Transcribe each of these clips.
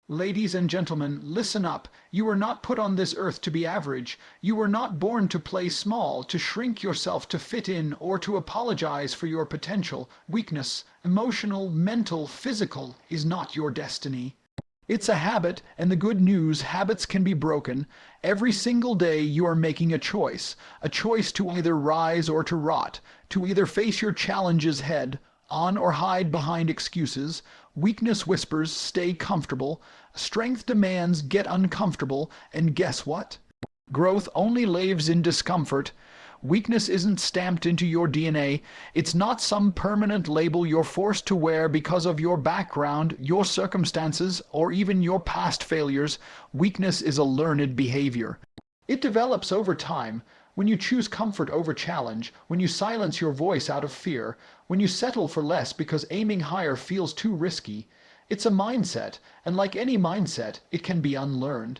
Ladies and gentlemen, listen up. You were not put on this earth to be average. You were not born to play small, to shrink yourself to fit in, or to apologize for your potential. Weakness, emotional, mental, physical, is not your destiny. It's a habit, and the good news, habits can be broken. Every single day you are making a choice to either rise or to rot, to either face your challenges head on or hide behind excuses. Weakness whispers, stay comfortable. Strength demands, get uncomfortable. And guess what? Growth only lives in discomfort. Weakness isn't stamped into your DNA. It's not some permanent label you're forced to wear because of your background, your circumstances, or even your past failures. Weakness is a learned behavior. It develops over time. When you choose comfort over challenge, when you silence your voice out of fear, when you settle for less because aiming higher feels too risky. It's a mindset, and like any mindset, it can be unlearned.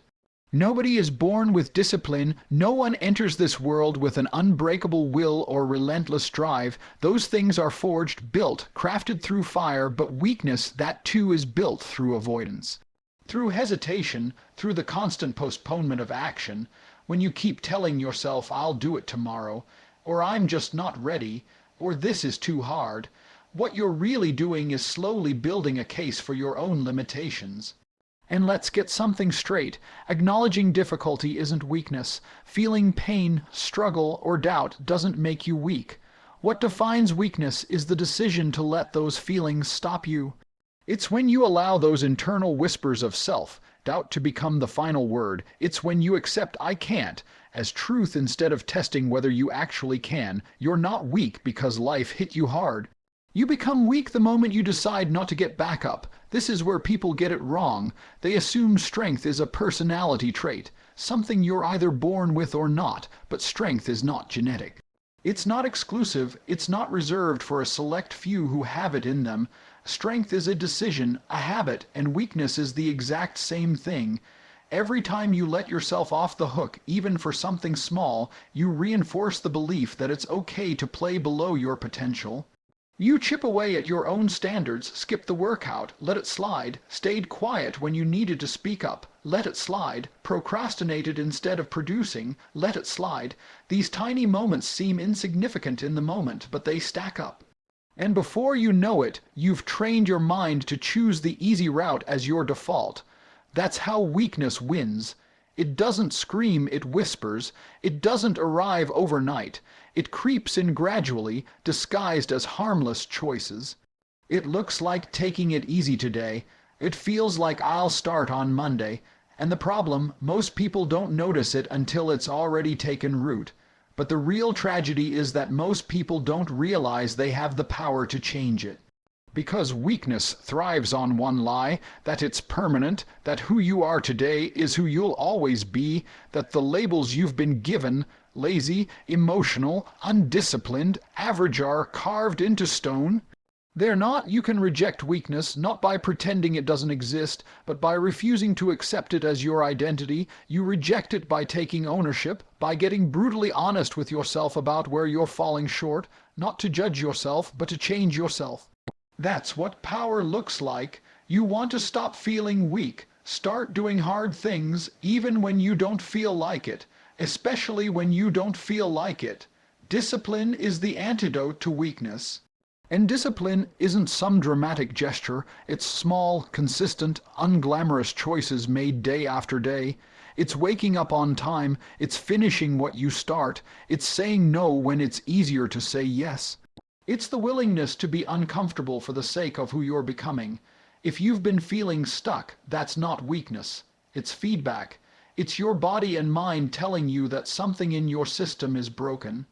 Nobody is born with discipline. No one enters this world with an unbreakable will or relentless drive. Those things are forged, built, crafted through fire, but weakness, that too is built through avoidance. Through hesitation, through the constant postponement of action. When you keep telling yourself, I'll do it tomorrow, or I'm just not ready, or this is too hard, what you're really doing is slowly building a case for your own limitations. And let's get something straight. Acknowledging difficulty isn't weakness. Feeling pain, struggle, or doubt doesn't make you weak. What defines weakness is the decision to let those feelings stop you. It's when you allow those internal whispers of self-doubt to become the final word. It's when you accept "I can't" as truth instead of testing whether you actually can. You're not weak because life hit you hard. You become weak the moment you decide not to get back up. This is where people get it wrong. They assume strength is a personality trait, something you're either born with or not, but strength is not genetic. It's not exclusive, it's not reserved for a select few who have it in them. Strength is a decision, a habit, and weakness is the exact same thing. Every time you let yourself off the hook, even for something small, you reinforce the belief that it's okay to play below your potential. You chip away at your own standards, skip the workout, let it slide, stayed quiet when you needed to speak up, let it slide, procrastinated instead of producing, let it slide. These tiny moments seem insignificant in the moment, but they stack up. And before you know it, you've trained your mind to choose the easy route as your default. That's how weakness wins. It doesn't scream, it whispers. It doesn't arrive overnight. It creeps in gradually, disguised as harmless choices. It looks like taking it easy today. It feels like I'll start on Monday. And the problem, most people don't notice it until it's already taken root. But the real tragedy is that most people don't realize they have the power to change it. Because weakness thrives on one lie, that it's permanent, that who you are today is who you'll always be, that the labels you've been given, lazy, emotional, undisciplined, average, are carved into stone. They're not. You can reject weakness, not by pretending it doesn't exist, but by refusing to accept it as your identity. You reject it by taking ownership, by getting brutally honest with yourself about where you're falling short, not to judge yourself, but to change yourself. That's what power looks like. You want to stop feeling weak. Start doing hard things, even when you don't feel like it, especially when you don't feel like it. Discipline is the antidote to weakness. And discipline isn't some dramatic gesture. It's small, consistent, unglamorous choices made day after day. It's waking up on time. It's finishing what you start. It's saying no when it's easier to say yes. It's the willingness to be uncomfortable for the sake of who you're becoming. If you've been feeling stuck, that's not weakness. It's feedback. It's your body and mind telling you that something in your system is broken.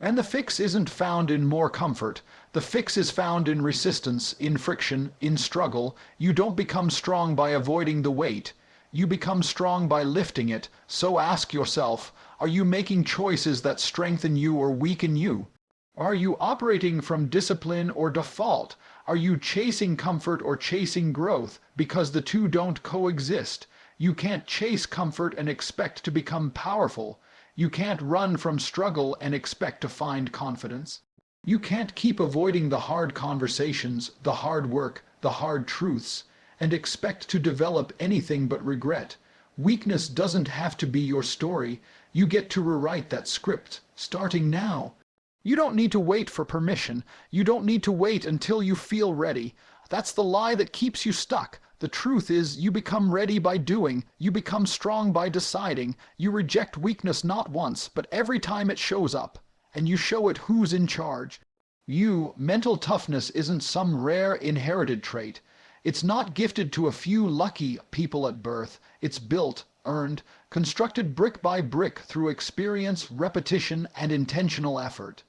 And the fix isn't found in more comfort. The fix is found in resistance, in friction, in struggle. You don't become strong by avoiding the weight. You become strong by lifting it. So ask yourself, are you making choices that strengthen you or weaken you? Are you operating from discipline or default? Are you chasing comfort or chasing growth? Because the two don't coexist. You can't chase comfort and expect to become powerful. You can't run from struggle and expect to find confidence. You can't keep avoiding the hard conversations, the hard work, the hard truths, and expect to develop anything but regret. Weakness doesn't have to be your story. You get to rewrite that script, starting now. You don't need to wait for permission. You don't need to wait until you feel ready. That's the lie that keeps you stuck. The truth is, you become ready by doing. You become strong by deciding. You reject weakness not once, but every time it shows up. And you show it who's in charge. Mental toughness isn't some rare inherited trait. It's not gifted to a few lucky people at birth. It's built, earned, constructed brick by brick through experience, repetition, and intentional effort.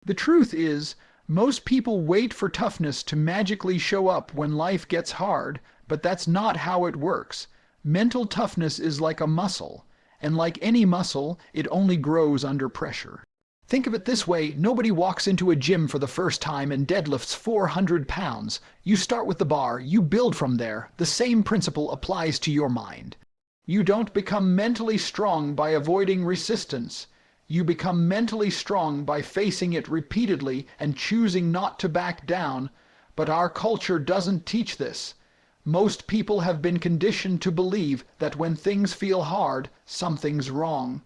The truth is, most people wait for toughness to magically show up when life gets hard, but that's not how it works. Mental toughness is like a muscle, and like any muscle, it only grows under pressure. Think of it this way, nobody walks into a gym for the first time and deadlifts 400 pounds. You start with the bar, you build from there. The same principle applies to your mind. You don't become mentally strong by avoiding resistance. You become mentally strong by facing it repeatedly and choosing not to back down. But our culture doesn't teach this. Most people have been conditioned to believe that when things feel hard, something's wrong.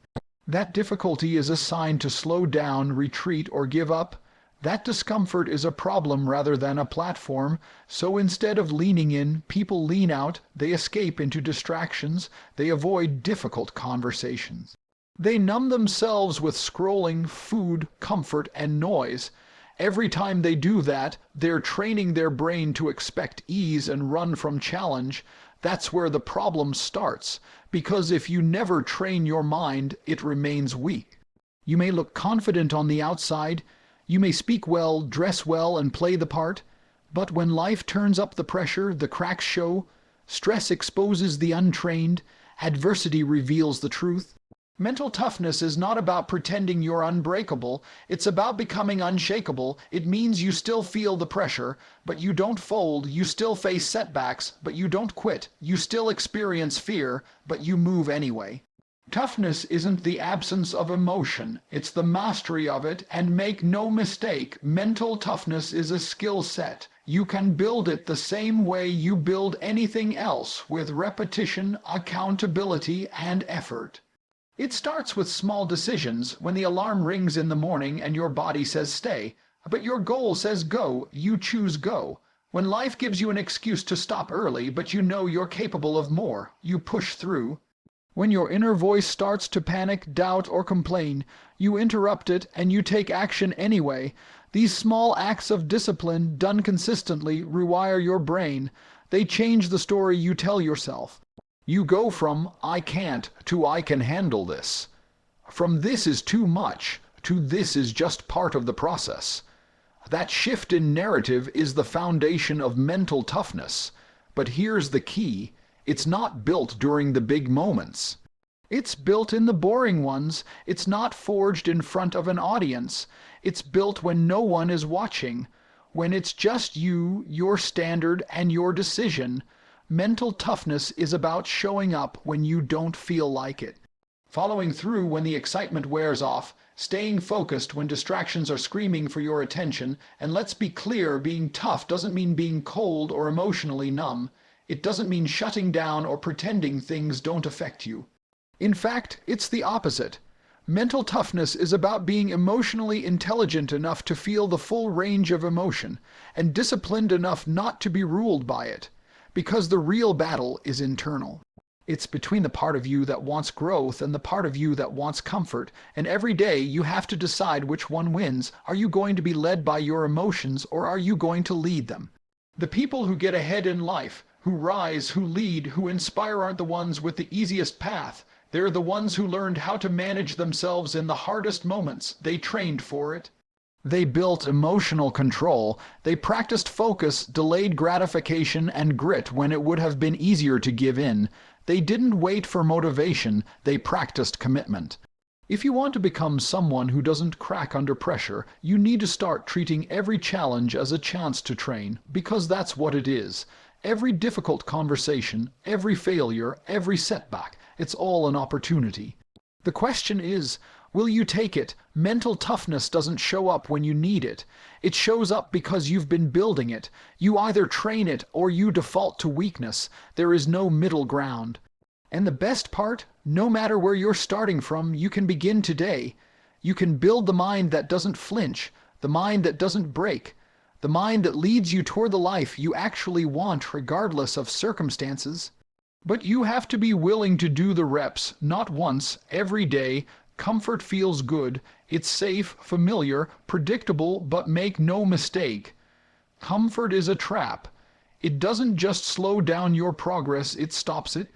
That difficulty is a sign to slow down, retreat, or give up. That discomfort is a problem rather than a platform. So instead of leaning in, people lean out, they escape into distractions, they avoid difficult conversations. They numb themselves with scrolling, food, comfort, and noise. Every time they do that, they're training their brain to expect ease and run from challenge. That's where the problem starts, because if you never train your mind, it remains weak. You may look confident on the outside, you may speak well, dress well, and play the part, but when life turns up the pressure, the cracks show, stress exposes the untrained, adversity reveals the truth. Mental toughness is not about pretending you're unbreakable, it's about becoming unshakable. It means you still feel the pressure, but you don't fold, you still face setbacks, but you don't quit, you still experience fear, but you move anyway. Toughness isn't the absence of emotion, it's the mastery of it, and make no mistake, mental toughness is a skill set. You can build it the same way you build anything else, with repetition, accountability, and effort. It starts with small decisions. When the alarm rings in the morning and your body says stay, but your goal says go, you choose go. When life gives you an excuse to stop early, but you know you're capable of more, you push through. When your inner voice starts to panic, doubt, or complain, you interrupt it and you take action anyway. These small acts of discipline, done consistently, rewire your brain. They change the story you tell yourself. You go from "I can't" to "I can handle this." From "this is too much" to "this is just part of the process." That shift in narrative is the foundation of mental toughness. But here's the key. It's not built during the big moments. It's built in the boring ones. It's not forged in front of an audience. It's built when no one is watching. When it's just you, your standard, and your decision. Mental toughness is about showing up when you don't feel like it. Following through when the excitement wears off, staying focused when distractions are screaming for your attention, and let's be clear, being tough doesn't mean being cold or emotionally numb. It doesn't mean shutting down or pretending things don't affect you. In fact, it's the opposite. Mental toughness is about being emotionally intelligent enough to feel the full range of emotion, and disciplined enough not to be ruled by it. Because the real battle is internal. It's between the part of you that wants growth and the part of you that wants comfort, and every day you have to decide which one wins. Are you going to be led by your emotions, or are you going to lead them? The people who get ahead in life, who rise, who lead, who inspire aren't the ones with the easiest path. They're the ones who learned how to manage themselves in the hardest moments. They trained for it. They built emotional control. They practiced focus, delayed gratification, and grit when it would have been easier to give in. They didn't wait for motivation. They practiced commitment. If you want to become someone who doesn't crack under pressure, you need to start treating every challenge as a chance to train, because that's what it is. Every difficult conversation, every failure, every setback, it's all an opportunity. The question is, Will you take it? Mental toughness doesn't show up when you need it. It shows up because you've been building it. You either train it or you default to weakness. There is no middle ground. And the best part, no matter where you're starting from, you can begin today. You can build the mind that doesn't flinch, the mind that doesn't break, the mind that leads you toward the life you actually want regardless of circumstances. But you have to be willing to do the reps, not once, every day. Comfort feels good. It's safe, familiar, predictable, but make no mistake. Comfort is a trap. It doesn't just slow down your progress, it stops it.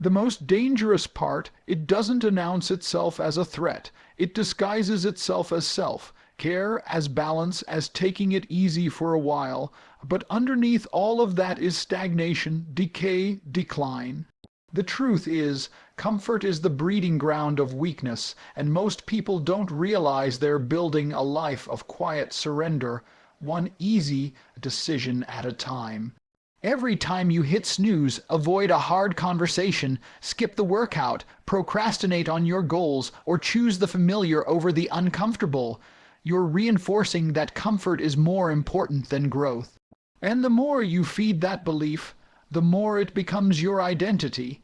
The most dangerous part, it doesn't announce itself as a threat. It disguises itself as self-care, as balance, as taking it easy for a while. But underneath all of that is stagnation, decay, decline. The truth is, comfort is the breeding ground of weakness, and most people don't realize they're building a life of quiet surrender, one easy decision at a time. Every time you hit snooze, avoid a hard conversation, skip the workout, procrastinate on your goals, or choose the familiar over the uncomfortable, you're reinforcing that comfort is more important than growth. And the more you feed that belief, the more it becomes your identity.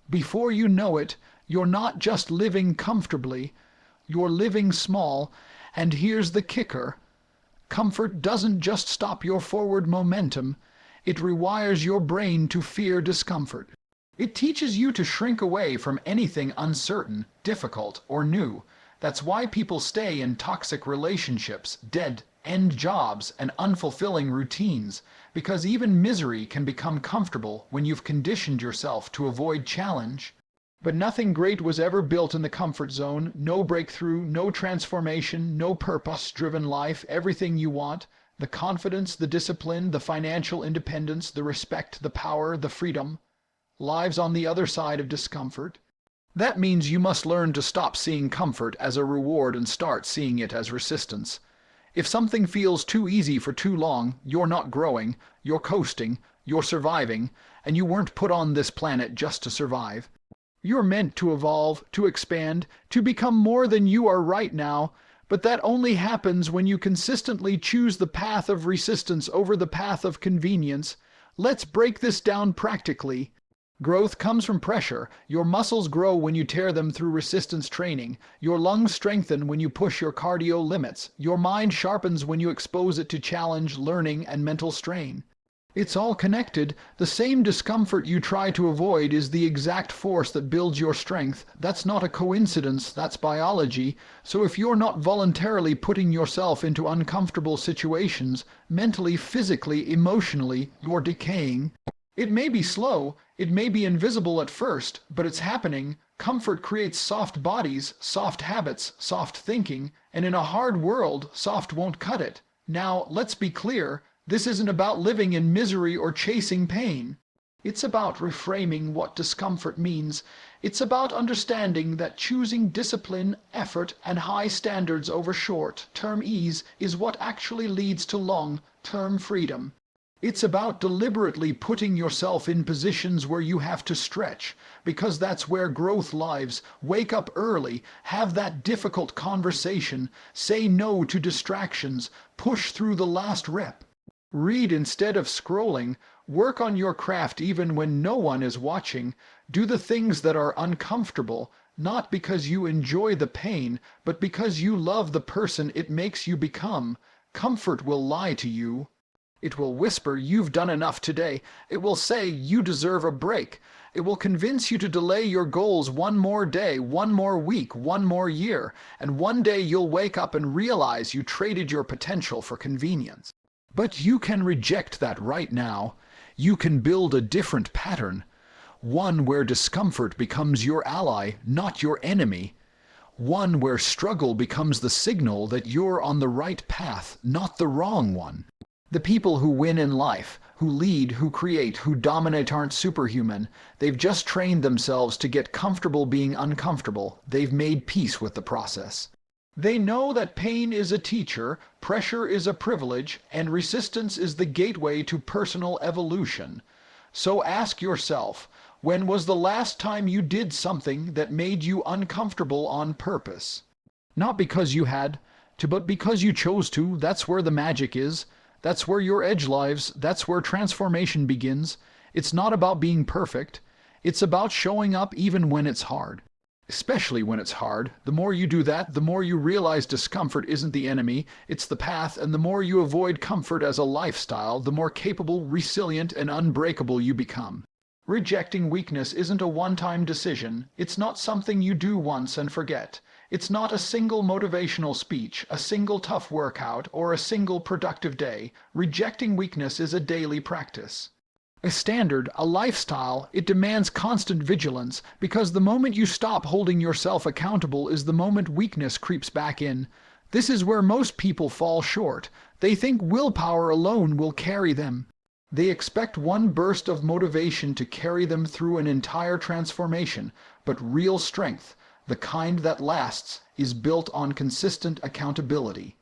Before you know it, you're not just living comfortably, you're living small, and here's the kicker. Comfort doesn't just stop your forward momentum, it rewires your brain to fear discomfort. It teaches you to shrink away from anything uncertain, difficult, or new. That's why people stay in toxic relationships, dead-end jobs, and unfulfilling routines, because even misery can become comfortable when you've conditioned yourself to avoid challenge. But nothing great was ever built in the comfort zone. No breakthrough, no transformation, no purpose-driven life, everything you want. The confidence, the discipline, the financial independence, the respect, the power, the freedom, lives on the other side of discomfort. That means you must learn to stop seeing comfort as a reward and start seeing it as resistance. If something feels too easy for too long, you're not growing, you're coasting, you're surviving, and you weren't put on this planet just to survive. You're meant to evolve, to expand, to become more than you are right now. But that only happens when you consistently choose the path of resistance over the path of convenience. Let's break this down practically. Growth comes from pressure. Your muscles grow when you tear them through resistance training. Your lungs strengthen when you push your cardio limits. Your mind sharpens when you expose it to challenge, learning, and mental strain. It's all connected. The same discomfort you try to avoid is the exact force that builds your strength. That's not a coincidence, that's biology. So if you're not voluntarily putting yourself into uncomfortable situations, mentally, physically, emotionally, you're decaying. It may be slow, it may be invisible at first, but it's happening. Comfort creates soft bodies, soft habits, soft thinking, and in a hard world, soft won't cut it. Now, let's be clear. This isn't about living in misery or chasing pain. It's about reframing what discomfort means. It's about understanding that choosing discipline, effort, and high standards over short-term ease is what actually leads to long-term freedom. It's about deliberately putting yourself in positions where you have to stretch, because that's where growth lives. Wake up early, have that difficult conversation, say no to distractions, push through the last rep. Read instead of scrolling, work on your craft even when no one is watching, do the things that are uncomfortable, not because you enjoy the pain, but because you love the person it makes you become. Comfort will lie to you. It will whisper, you've done enough today. It will say, you deserve a break. It will convince you to delay your goals one more day, one more week, one more year, and one day you'll wake up and realize you traded your potential for convenience. But you can reject that right now. You can build a different pattern, one where discomfort becomes your ally, not your enemy, one where struggle becomes the signal that you're on the right path, not the wrong one. The people who win in life, who lead, who create, who dominate aren't superhuman. They've just trained themselves to get comfortable being uncomfortable. They've made peace with the process. They know that pain is a teacher, pressure is a privilege, and resistance is the gateway to personal evolution. So ask yourself, when was the last time you did something that made you uncomfortable on purpose? Not because you had to, but because you chose to. That's where the magic is. That's where your edge lies. That's where transformation begins. It's not about being perfect. It's about showing up even when it's hard. Especially when it's hard. The more you do that, the more you realize discomfort isn't the enemy, it's the path, and the more you avoid comfort as a lifestyle, the more capable, resilient, and unbreakable you become. Rejecting weakness isn't a one-time decision. It's not something you do once and forget. It's not a single motivational speech, a single tough workout, or a single productive day. Rejecting weakness is a daily practice. A standard, a lifestyle, it demands constant vigilance, because the moment you stop holding yourself accountable is the moment weakness creeps back in. This is where most people fall short. They think willpower alone will carry them. They expect one burst of motivation to carry them through an entire transformation, but real strength, the kind that lasts, is built on consistent accountability.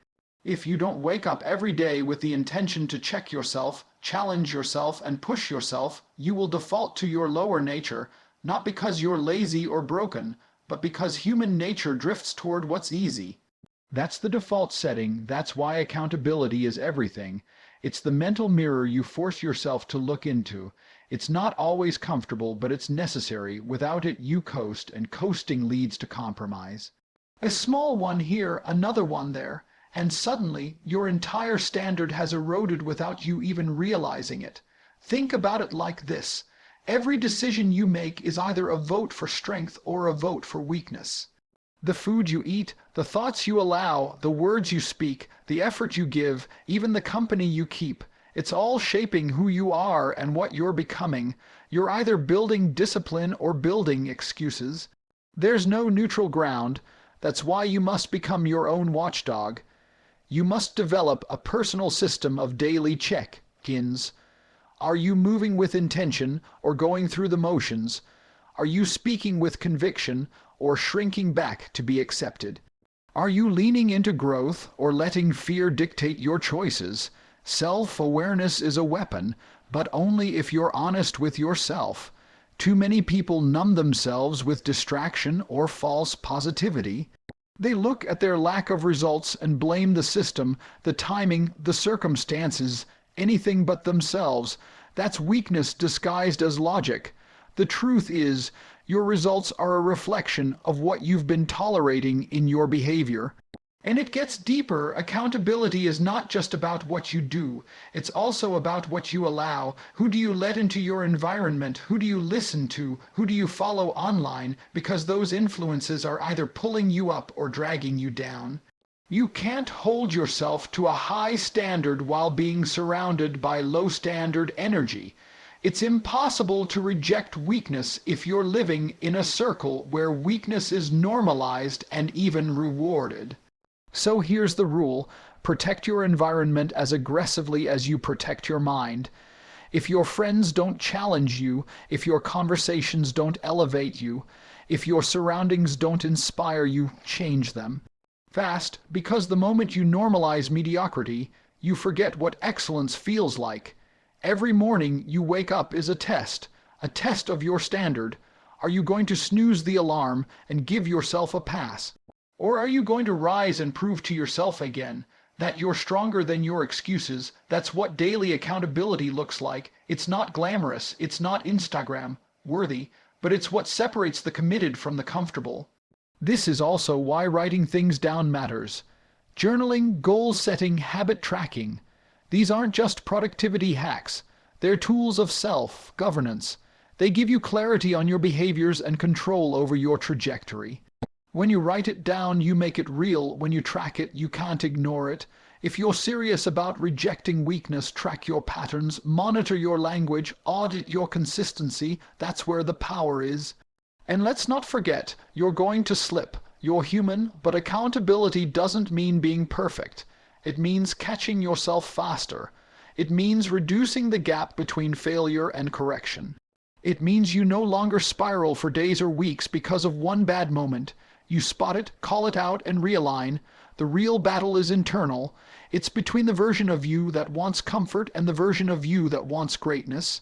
If you don't wake up every day with the intention to check yourself, challenge yourself, and push yourself, you will default to your lower nature, not because you're lazy or broken, but because human nature drifts toward what's easy. That's the default setting. That's why accountability is everything. It's the mental mirror you force yourself to look into. It's not always comfortable, but it's necessary. Without it, you coast, and coasting leads to compromise. A small one here, another one there, and suddenly your entire standard has eroded without you even realizing it. Think about it like this. Every decision you make is either a vote for strength or a vote for weakness. The food you eat, the thoughts you allow, the words you speak, the effort you give, even the company you keep, it's all shaping who you are and what you're becoming. You're either building discipline or building excuses. There's no neutral ground. That's why you must become your own watchdog. You must develop a personal system of daily check-ins. Are you moving with intention or going through the motions? Are you speaking with conviction or shrinking back to be accepted? Are you leaning into growth or letting fear dictate your choices? Self-awareness is a weapon, but only if you're honest with yourself. Too many people numb themselves with distraction or false positivity. They look at their lack of results and blame the system, the timing, the circumstances, anything but themselves. That's weakness disguised as logic. The truth is, your results are a reflection of what you've been tolerating in your behavior. And it gets deeper. Accountability is not just about what you do. It's also about what you allow. Who do you let into your environment? Who do you listen to? Who do you follow online? Because those influences are either pulling you up or dragging you down. You can't hold yourself to a high standard while being surrounded by low standard energy. It's impossible to reject weakness if you're living in a circle where weakness is normalized and even rewarded. So here's the rule. Protect your environment as aggressively as you protect your mind. If your friends don't challenge you, if your conversations don't elevate you, if your surroundings don't inspire you, change them. Fast, because the moment you normalize mediocrity, you forget what excellence feels like. Every morning you wake up is a test of your standard. Are you going to snooze the alarm and give yourself a pass? Or are you going to rise and prove to yourself again that you're stronger than your excuses? That's what daily accountability looks like. It's not glamorous, it's not Instagram worthy, but it's what separates the committed from the comfortable. This is also why writing things down matters. Journaling, goal setting, habit tracking. These aren't just productivity hacks. They're tools of self-governance. They give you clarity on your behaviors and control over your trajectory. When you write it down, you make it real. When you track it, you can't ignore it. If you're serious about rejecting weakness, track your patterns, monitor your language, audit your consistency. That's where the power is. And let's not forget, you're going to slip. You're human, but accountability doesn't mean being perfect. It means catching yourself faster. It means reducing the gap between failure and correction. It means you no longer spiral for days or weeks because of one bad moment. You spot it, call it out, and realign. The real battle is internal. It's between the version of you that wants comfort and the version of you that wants greatness.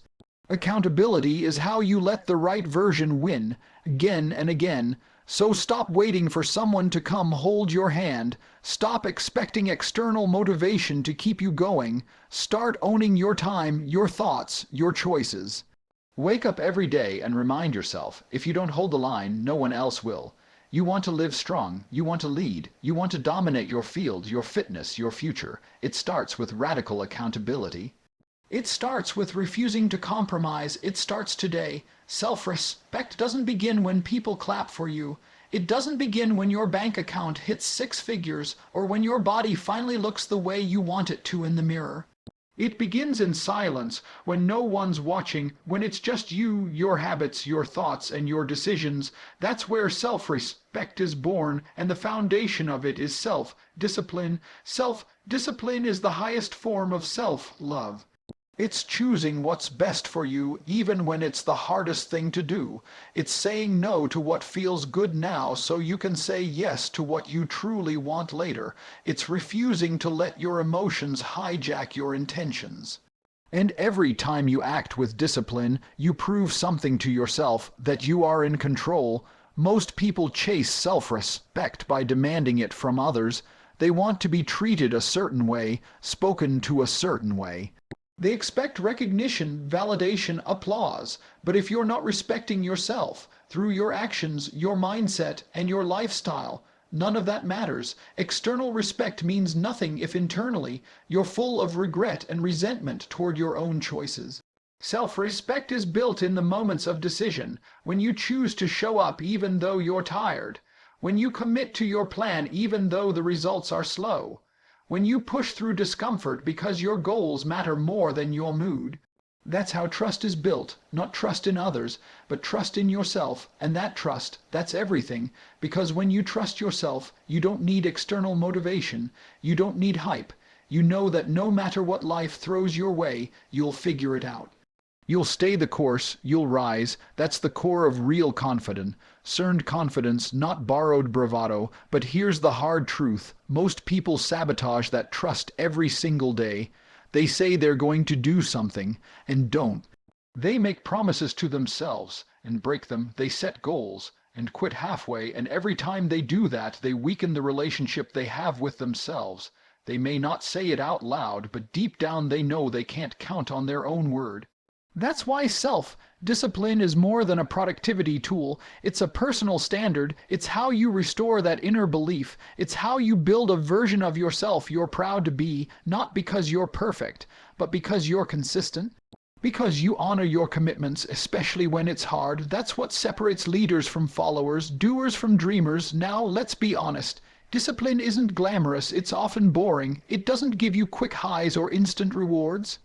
Accountability is how you let the right version win, again and again. So stop waiting for someone to come hold your hand. Stop expecting external motivation to keep you going. Start owning your time, your thoughts, your choices. Wake up every day and remind yourself, if you don't hold the line, no one else will. You want to live strong, you want to lead, you want to dominate your field, your fitness, your future. It starts with radical accountability. It starts with refusing to compromise. It starts today. Self-respect doesn't begin when people clap for you. It doesn't begin when your bank account hits 6 figures or when your body finally looks the way you want it to in the mirror. It begins in silence, when no one's watching, when it's just you, your habits, your thoughts, and your decisions. That's where self-respect is born, and the foundation of it is self-discipline. Self-discipline is the highest form of self-love. It's choosing what's best for you, even when it's the hardest thing to do. It's saying no to what feels good now so you can say yes to what you truly want later. It's refusing to let your emotions hijack your intentions. And every time you act with discipline, you prove something to yourself, that you are in control. Most people chase self-respect by demanding it from others. They want to be treated a certain way, spoken to a certain way. They expect recognition, validation, applause. But if you're not respecting yourself through your actions, your mindset, and your lifestyle, none of that matters. External respect means nothing if internally you're full of regret and resentment toward your own choices. Self-respect is built in the moments of decision, when you choose to show up even though you're tired, when you commit to your plan even though the results are slow, when you push through discomfort because your goals matter more than your mood. That's how trust is built, not trust in others, but trust in yourself, and that trust, that's everything, because when you trust yourself, you don't need external motivation, you don't need hype. You know that no matter what life throws your way, you'll figure it out. You'll stay the course, you'll rise. That's the core of real confidence. Earned confidence, not borrowed bravado. But here's the hard truth. Most people sabotage that trust every single day. They say they're going to do something, and don't. They make promises to themselves, and break them. They set goals, and quit halfway, and every time they do that, they weaken the relationship they have with themselves. They may not say it out loud, but deep down they know they can't count on their own word. That's why self-discipline is more than a productivity tool. It's a personal standard. It's how you restore that inner belief. It's how you build a version of yourself you're proud to be, not because you're perfect, but because you're consistent. Because you honor your commitments, especially when it's hard. That's what separates leaders from followers, doers from dreamers. Now, let's be honest. Discipline isn't glamorous. It's often boring. It doesn't give you quick highs or instant rewards.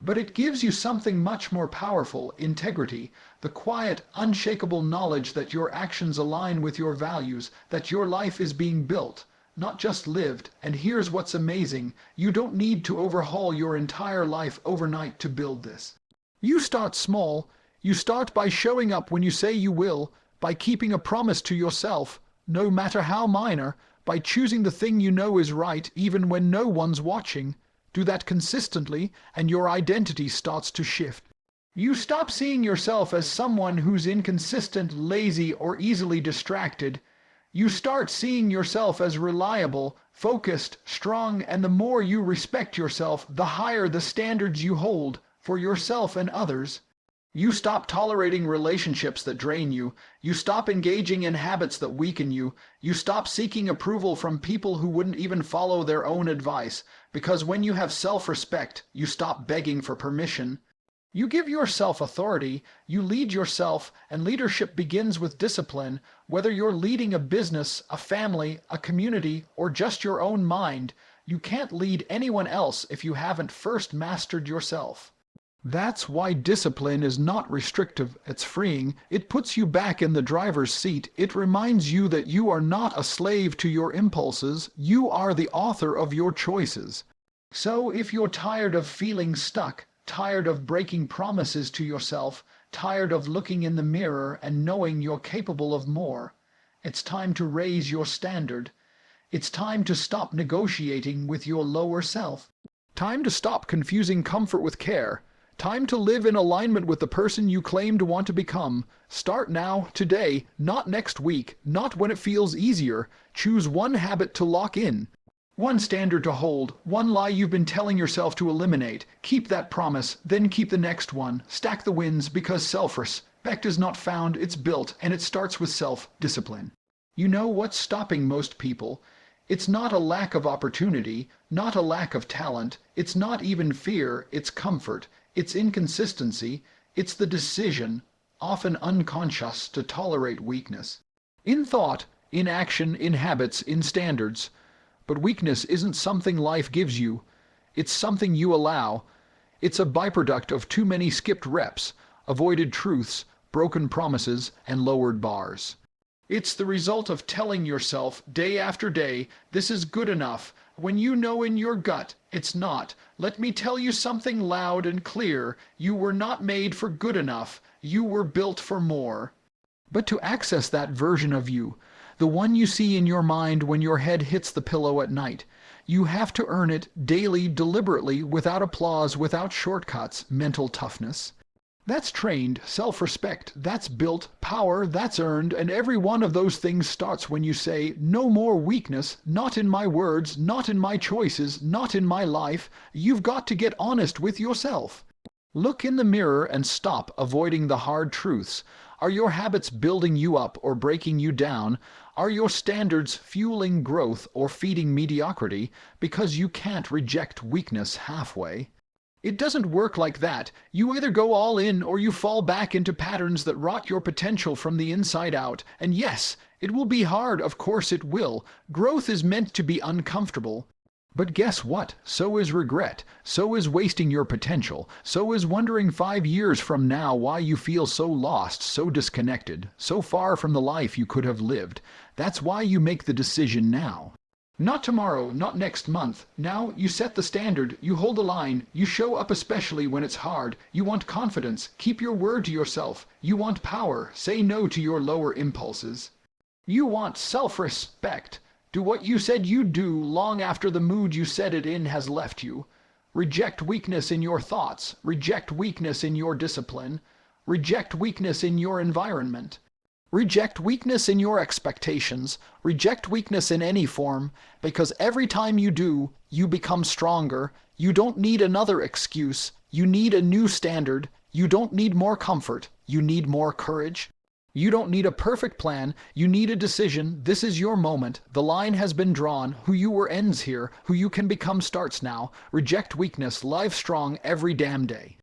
But it gives you something much more powerful, integrity, the quiet, unshakable knowledge that your actions align with your values, that your life is being built, not just lived. And here's what's amazing. You don't need to overhaul your entire life overnight to build this. You start small. You start by showing up when you say you will, by keeping a promise to yourself, no matter how minor, by choosing the thing you know is right even when no one's watching. Do that consistently, and your identity starts to shift. You stop seeing yourself as someone who's inconsistent, lazy, or easily distracted. You start seeing yourself as reliable, focused, strong, and the more you respect yourself, the higher the standards you hold for yourself and others. You stop tolerating relationships that drain you. You stop engaging in habits that weaken you. You stop seeking approval from people who wouldn't even follow their own advice. Because when you have self-respect, you stop begging for permission. You give yourself authority. You lead yourself, and leadership begins with discipline. Whether you're leading a business, a family, a community, or just your own mind, you can't lead anyone else if you haven't first mastered yourself. That's why discipline is not restrictive, it's freeing. It puts you back in the driver's seat. It reminds you that you are not a slave to your impulses. You are the author of your choices. So if you're tired of feeling stuck, tired of breaking promises to yourself, tired of looking in the mirror and knowing you're capable of more, it's time to raise your standard. It's time to stop negotiating with your lower self. Time to stop confusing comfort with care. Time to live in alignment with the person you claim to want to become. Start now, today, not next week, not when it feels easier. Choose one habit to lock in. One standard to hold, one lie you've been telling yourself to eliminate. Keep that promise, then keep the next one. Stack the wins, because self-respect is not found, it's built, and it starts with self-discipline. You know what's stopping most people? It's not a lack of opportunity, not a lack of talent, it's not even fear, it's comfort, it's inconsistency, it's the decision, often unconscious, to tolerate weakness. In thought, in action, in habits, in standards. But weakness isn't something life gives you. It's something you allow. It's a byproduct of too many skipped reps, avoided truths, broken promises, and lowered bars. It's the result of telling yourself day after day, this is good enough, when you know in your gut it's not. Let me tell you something loud and clear. You were not made for good enough. You were built for more. But to access that version of you, the one you see in your mind when your head hits the pillow at night, you have to earn it daily, deliberately, without applause, without shortcuts, mental toughness. That's trained, self-respect, that's built, power, that's earned, and every one of those things starts when you say, no more weakness, not in my words, not in my choices, not in my life. You've got to get honest with yourself. Look in the mirror and stop avoiding the hard truths. Are your habits building you up or breaking you down? Are your standards fueling growth or feeding mediocrity? Because you can't reject weakness halfway. It doesn't work like that. You either go all in or you fall back into patterns that rot your potential from the inside out. And yes, it will be hard, of course it will. Growth is meant to be uncomfortable. But guess what? So is regret. So is wasting your potential. So is wondering 5 years from now why you feel so lost, so disconnected, so far from the life you could have lived. That's why you make the decision now. Not tomorrow, not next month. Now you set the standard, you hold the line, you show up especially when it's hard. You want confidence, keep your word to yourself. You want power, say no to your lower impulses. You want self-respect. Do what you said you'd do long after the mood you said it in has left you. Reject weakness in your thoughts. Reject weakness in your discipline. Reject weakness in your environment. Reject weakness in your expectations. Reject weakness in any form, because every time you do, you become stronger. You don't need another excuse. You need a new standard. You don't need more comfort. You need more courage. You don't need a perfect plan. You need a decision. This is your moment. The line has been drawn. Who you were ends here. Who you can become starts now. Reject weakness. Live strong every damn day.